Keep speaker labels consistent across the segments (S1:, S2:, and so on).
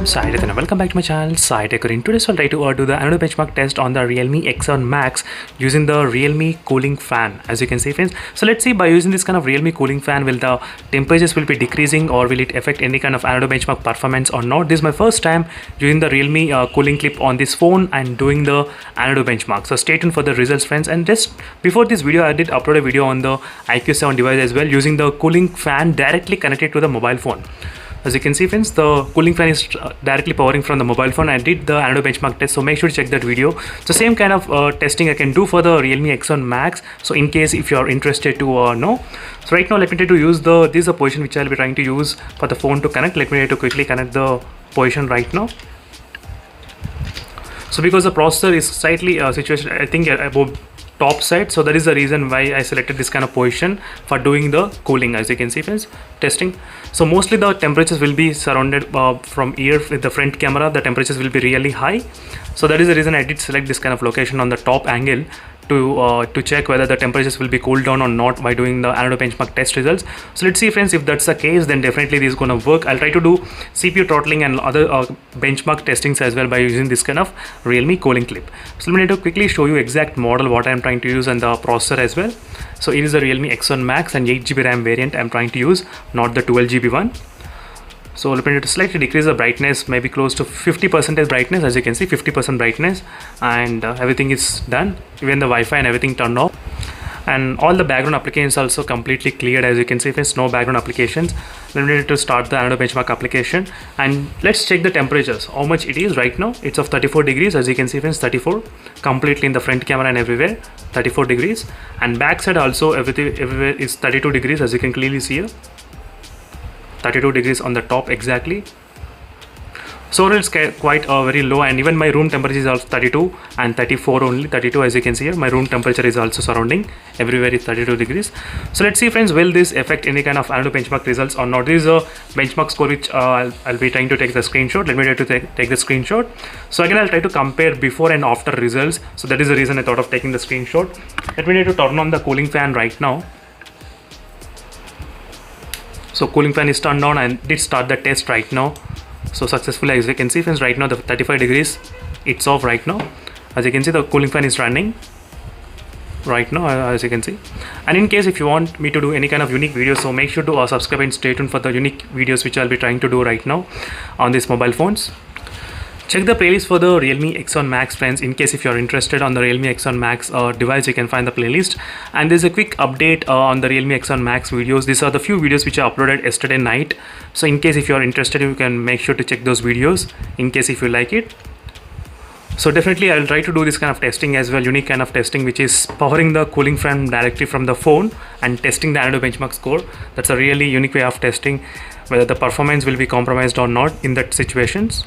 S1: Sai Tech and welcome back to my channel Sai Tech. In today's I'll try to do the another benchmark test on the Realme X7 Max using the Realme cooling fan, as you can see friends. So let's see, by using this kind of Realme cooling fan, will the temperatures will be decreasing or will it affect any kind of another benchmark performance or not. This is my first time using the Realme cooling clip on this phone and doing the another benchmark. So stay tuned for the results friends. And just before this video I did upload a video on the IQ7 device as well using the cooling fan directly connected to the mobile phone. As you can see friends, the cooling fan is directly powering from the mobile phone. I did the another benchmark test, so make sure to check that video. So same kind of testing I can do for the Realme X7 Max, so in case if you are interested to know. So right now let me try to use this is the position which I'll be trying to use for the phone to connect. Let me try to quickly connect the position right now. So because the processor is slightly situated, I think above top side, so that is the reason why I selected this kind of position for doing the cooling. As you can see friends, testing. So mostly the temperatures will be surrounded from here with the front camera, the temperatures will be really high. So that is the reason I did select this kind of location on the top angle to check whether the temperatures will be cooled down or not by doing the another benchmark test results. So let's see friends, if that's the case then definitely this is going to work. I'll try to do CPU throttling and other benchmark testings as well by using this kind of Realme cooling clip. So let me to quickly show you exact model what I'm trying to use and the processor as well. So it is a Realme X7 Max and 8GB RAM variant I'm trying to use, not the 12GB one. So let me to slightly decrease the brightness, maybe close to 50% brightness. As you can see, 50% brightness, and everything is done. Even the Wi-Fi and everything turned off, and all the background applications also completely cleared. As you can see, there's no background applications. Let me to start the another benchmark application, and let's check the temperatures. How much it is right now? It's of 34 degrees. As you can see, friends, 34 completely in the front camera and everywhere. 34 degrees, and back side also everywhere is 32 degrees. As you can clearly see here. 32 degrees on the top exactly. So it's quite very low, and even my room temperature is also 32 and 34 only. 32 as you can see here, my room temperature is also surrounding everywhere is 32 degrees. So let's see friends, will this affect any kind of another benchmark results or not. This is a benchmark score which I'll be trying to take the screenshot. Let me try to take the screenshot. So again I'll try to compare before and after results. So that is the reason I thought of taking the screenshot. Let me try to turn on the cooling fan right now. So cooling fan is turned on and did start the test right now. So successfully, as you can see friends, right now the 35 degrees it's off right now. As you can see, the cooling fan is running right now, as you can see. And in case if you want me to do any kind of unique videos, so make sure to subscribe and stay tuned for the unique videos which I'll be trying to do right now on these mobile phones. Check the playlist for the Realme X7 Max friends. In case if you're interested on the Realme X7 Max device, you can find the playlist. And there's a quick update on the Realme X7 Max videos. These are the few videos which I uploaded yesterday night. So in case if you're interested, you can make sure to check those videos in case if you like it. So definitely I'll try to do this kind of testing as well, unique kind of testing, which is powering the cooling fan directly from the phone and testing the another benchmark score. That's a really unique way of testing whether the performance will be compromised or not in that situations.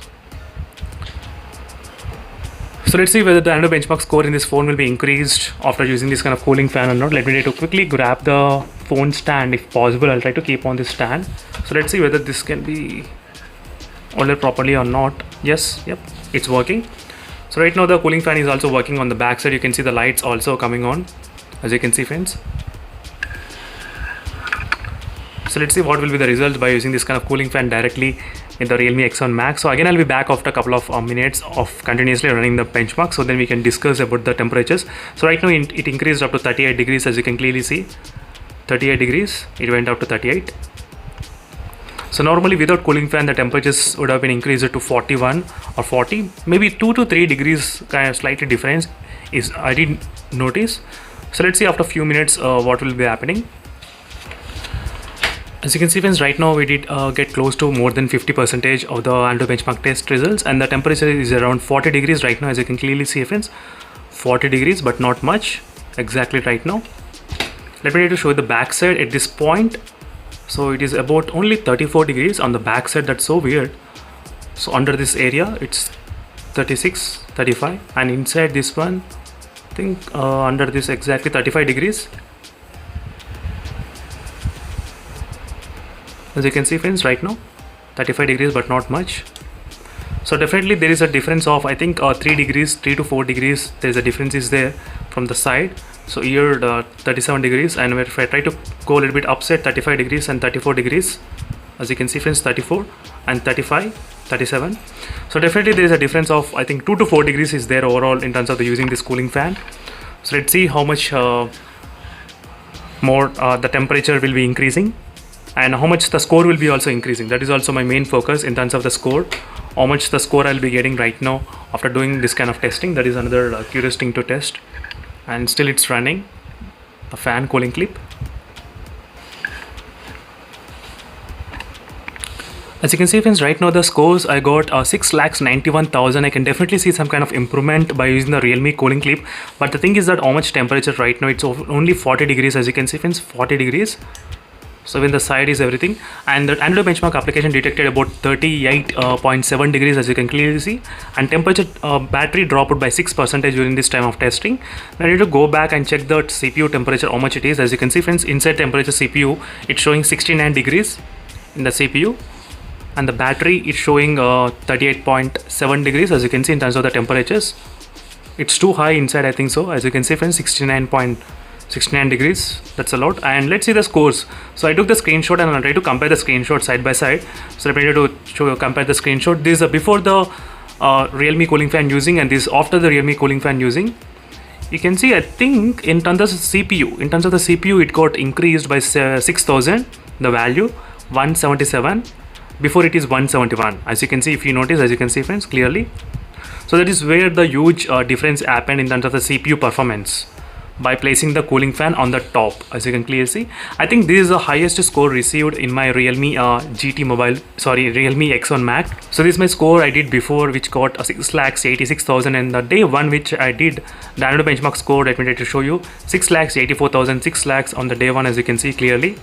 S1: So let's see whether the another benchmark score in this phone will be increased after using this kind of cooling fan or not. Let me try to quickly grab the phone stand if possible. I'll try to keep on this stand. So let's see whether this can be ordered properly or not. Yes, yep, it's working. So right now the cooling fan is also working on the back side. You can see the lights also coming on, as you can see friends. So let's see what will be the results by using this kind of cooling fan directly in the Realme X7 Max. So again I'll be back after a couple of minutes of continuously running the benchmark, so then we can discuss about the temperatures. So right now it increased up to 38 degrees, as you can clearly see. 38 degrees, it went up to 38. So normally without cooling fan the temperatures would have been increased to 41 or 40, maybe 2 to 3 degrees kind of slightly difference is I didn't notice. So let's see after a few minutes what will be happening. As you can see friends, right now we did get close to more than 50% of the another benchmark test results, and the temperature is around 40 degrees right now, as you can clearly see friends. 40 degrees but not much exactly right now. Let me try to show the back side at this point. So it is about only 34 degrees on the back side. That's so weird. So under this area it's 36, 35, and inside this one I think under this exactly 35 degrees. As you can see friends, right now 35 degrees but not much. So definitely there is a difference of I think 3 degrees, 3 to 4 degrees. There is a difference is there from the side. So here the 37 degrees, and if I try to go a little bit upside, 35 degrees and 34 degrees. as you can see friends, 34 and 35, 37. So definitely there is a difference of I think 2 to 4 degrees is there overall in terms of the using this cooling fan. So let's see how much more the temperature will be increasing and how much the score will be also increasing. That is also my main focus in terms of the score, how much the score I'll be getting right now after doing this kind of testing. That is another curious thing to test. And still it's running the fan cooling clip. As you can see friends, right now the scores I got 6,91,000. I can definitely see some kind of improvement by using the Realme cooling clip. But the thing is that how much temperature right now, it's only 40 degrees as you can see friends, 40 degrees. So when the side is everything, and the Android benchmark application detected about 38.7 degrees as you can clearly see, and temperature battery dropped by 6% during this time of testing. Now I need to go back and check the CPU temperature, how much it is. As you can see friends, inside temperature CPU it's showing 69 degrees in the CPU, and the battery is showing 38.7 degrees as you can see in terms of the temperatures. It's too high inside I think so. As you can see friends, 69 degrees, that's a lot. And let's see the scores. So I took the screenshot and I'll try to compare the screenshot side by side. So I'm ready to compare the screenshot. This is before the Realme cooling fan using, and this after the Realme cooling fan using. You can see I think in terms of the CPU it got increased by 6,000, the value 177. Before it is 171 as you can see, if you notice, as you can see friends clearly. So that is where the huge difference happened in terms of the CPU performance by placing the cooling fan on the top. As you can clearly see, I think this is the highest score received in my Realme Realme X1 Max. So this is my score I did before, which got 6,86,000, and the day one which I did the Android benchmark score, let me try to show you, 6,84,000, 6 lakhs on the day one as you can see clearly.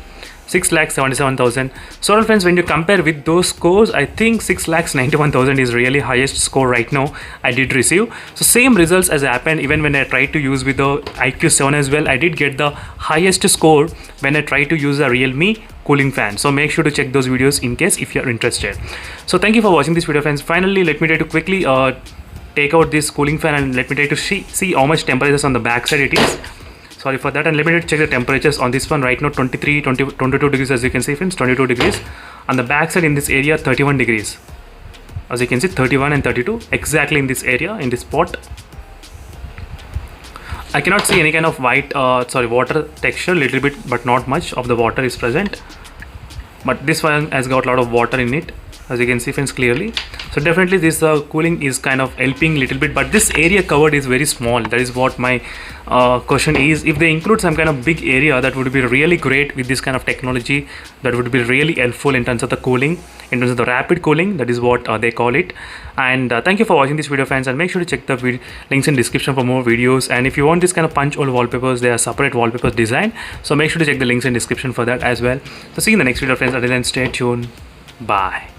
S1: 6,77,000. So friends, when you compare with those scores, I think 6,91,000 is really highest score right now I did receive. So same results as happened even when I tried to use with the IQ7 as well. I did get the highest score when I tried to use a Realme cooling fan. So make sure to check those videos in case if you're interested. So thank you for watching this video friends. Finally, let me try to quickly take out this cooling fan and let me try to see how much temperatures on the back side it is. Sorry for that. And let me check the temperatures on this one right now. 22 degrees as you can see friends, 22 degrees. On the back side in this area 31 degrees as you can see, 31 and 32 exactly in this area, in this spot. I cannot see any kind of water texture, little bit but not much of the water is present, but this one has got a lot of water in it as you can see friends clearly. So definitely this cooling is kind of helping little bit, but this area covered is very small. That is what my question is. If they include some kind of big area, that would be really great with this kind of technology. That would be really helpful in terms of the cooling, in terms of the rapid cooling. That is what they call it. And thank you for watching this video friends, and make sure to check the links in description for more videos. And if you want this kind of punch hole wallpapers, they are separate wallpapers design, so make sure to check the links in description for that as well. So see you in the next video friends. Until then, stay tuned. Bye.